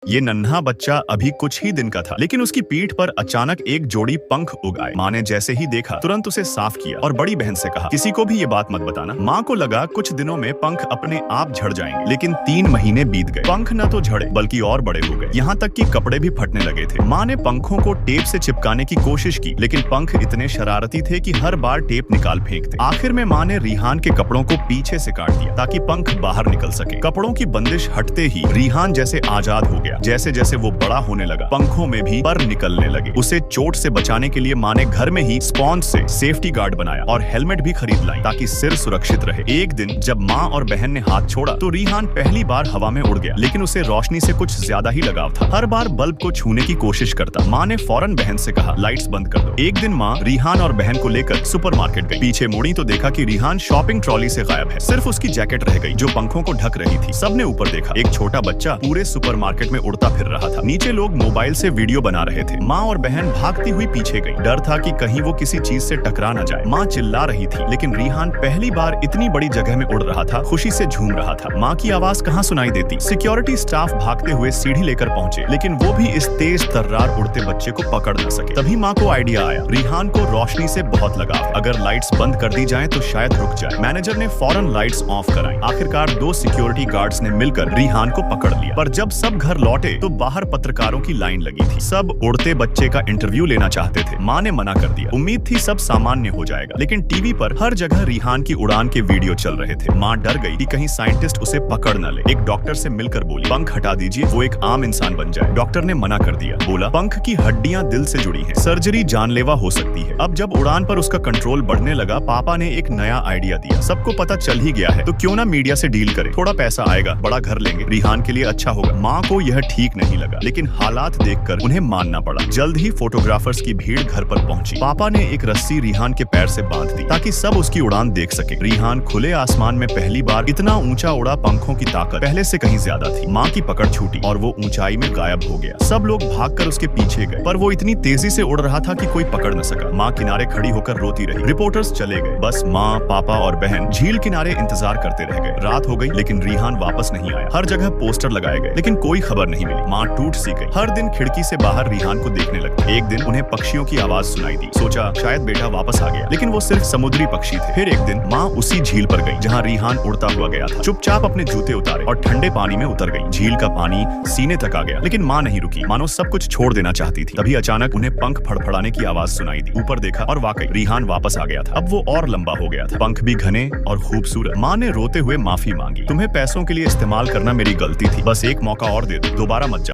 ये नन्हा बच्चा अभी कुछ ही दिन का था, लेकिन उसकी पीठ पर अचानक एक जोड़ी पंख उग आए। माँ ने जैसे ही देखा तुरंत उसे साफ किया और बड़ी बहन से कहा, किसी को भी ये बात मत बताना। माँ को लगा कुछ दिनों में पंख अपने आप झड़ जाएंगे, लेकिन 3 महीने बीत गए। पंख न तो झड़े बल्कि और बड़े हो गए, यहाँ तक कि कपड़े भी फटने लगे थे। माँ ने पंखों को टेप से चिपकाने की कोशिश की, लेकिन पंख इतने शरारती थे कि हर बार टेप निकाल फेंकते। आखिर में माँ ने रिहान के कपड़ों को पीछे से काट दिया ताकि पंख बाहर निकल सके। कपड़ों की बंदिश हटते ही रिहान जैसे आजाद हो गया। जैसे जैसे वो बड़ा होने लगा, पंखों में भी पर निकलने लगे। उसे चोट से बचाने के लिए माँ ने घर में ही स्पॉन्ज से सेफ्टी गार्ड बनाया और हेलमेट भी खरीद लाई ताकि सिर सुरक्षित रहे। एक दिन जब माँ और बहन ने हाथ छोड़ा तो रिहान पहली बार हवा में उड़ गया, लेकिन उसे रोशनी से कुछ ज्यादा ही लगाव था। हर बार बल्ब को छूने की कोशिश करता। माँ ने फौरन बहन से कहा, लाइट्स बंद कर दो। एक दिन माँ रिहान और बहन को लेकर सुपरमार्केट गई। पीछे मुड़ी तो देखा कि रिहान शॉपिंग ट्रॉली से गायब है। सिर्फ उसकी जैकेट रह गई जो पंखों को ढक रही थी। सबने ऊपर देखा, एक छोटा बच्चा पूरे सुपरमार्केट में उड़ता फिर रहा था। नीचे लोग मोबाइल से वीडियो बना रहे थे। माँ और बहन भागती हुई पीछे गई। डर था कि कहीं वो किसी चीज से टकरा न जाए। माँ चिल्ला रही थी, लेकिन रिहान पहली बार इतनी बड़ी जगह में उड़ रहा था, खुशी से झूम रहा था। माँ की आवाज कहाँ सुनाई देती। सिक्योरिटी स्टाफ भागते हुए सीढ़ी लेकर पहुंचे, लेकिन वो भी इस तेज तर्रार उड़ते बच्चे को पकड़ न सके। तभी माँ को आइडिया आया। रिहान को रोशनी से बहुत लगाव, अगर लाइट्स बंद कर दी जाए तो शायद रुक जाए। मैनेजर ने फौरन लाइट्स ऑफ कराई। आखिरकार 2 सिक्योरिटी गार्ड्स ने मिलकर रिहान को पकड़ लिया। पर जब सब घर लौटे तो बाहर पत्रकारों की लाइन लगी थी। सब उड़ते बच्चे का इंटरव्यू लेना चाहते थे। माँ ने मना कर दिया। उम्मीद थी सब सामान्य हो जाएगा, लेकिन टीवी पर हर जगह रिहान की उड़ान के वीडियो चल रहे थे। माँ डर गई कि कहीं साइंटिस्ट उसे पकड़ न ले। एक डॉक्टर से मिलकर बोली, पंख हटा दीजिए, वो एक आम इंसान बन जाए। डॉक्टर ने मना कर दिया। बोला, पंख की हड्डियां दिल से जुड़ी हैं, सर्जरी जानलेवा हो सकती है। अब जब उड़ान पर उसका कंट्रोल बढ़ने लगा, पापा ने एक नया आइडिया दिया। सबको पता चल ही गया है तो क्यों ना मीडिया से डील करे, थोड़ा पैसा आएगा, बड़ा घर लेंगे, रिहान के लिए अच्छा होगा। माँ को यह ठीक नहीं लगा, लेकिन हालात देखकर उन्हें मानना पड़ा। जल्द ही फोटोग्राफर्स की भीड़ घर पर पहुंची। पापा ने एक रस्सी रिहान के पैर से बांध दी ताकि सब उसकी उड़ान देख सके। रिहान खुले आसमान में पहली बार इतना ऊंचा उड़ा, पंखों की ताकत पहले से कहीं ज्यादा थी। माँ की पकड़ छूटी और वो ऊंचाई में गायब हो गया। सब लोग भागकर उसके पीछे गए, पर वो इतनी तेजी से उड़ रहा था कि कोई पकड़ न सका। माँ किनारे खड़ी होकर रोती रही। रिपोर्टर्स चले गए। बस माँ, पापा और बहन झील किनारे इंतजार करते रह गए। रात हो गई, लेकिन रिहान वापस नहीं आया। हर जगह पोस्टर लगाए गए, लेकिन कोई खबर नहीं मिली। माँ टूट सी गई। हर दिन खिड़की से बाहर रिहान को देखने लगती। एक दिन उन्हें पक्षियों की आवाज सुनाई दी। सोचा शायद बेटा वापस आ गया, लेकिन वो सिर्फ समुद्री पक्षी थे। फिर एक दिन माँ उसी झील पर गई जहाँ रिहान उड़ता हुआ गया था। चुपचाप अपने जूते उतारे और ठंडे पानी में उतर गई। झील का पानी सीने तक आ गया, लेकिन माँ नहीं रुकी, मानो सब कुछ छोड़ देना चाहती थी। तभी अचानक उन्हें पंख फड़फड़ाने की आवाज सुनाई दी। ऊपर देखा और वाकई रिहान वापस आ गया था। अब वो और लंबा हो गया था, पंख भी घने और खूबसूरत। माँ ने रोते हुए माफी मांगी। तुम्हें पैसों के लिए इस्तेमाल करना मेरी गलती थी, बस एक मौका और दे दो, दोबारा मत जाओ।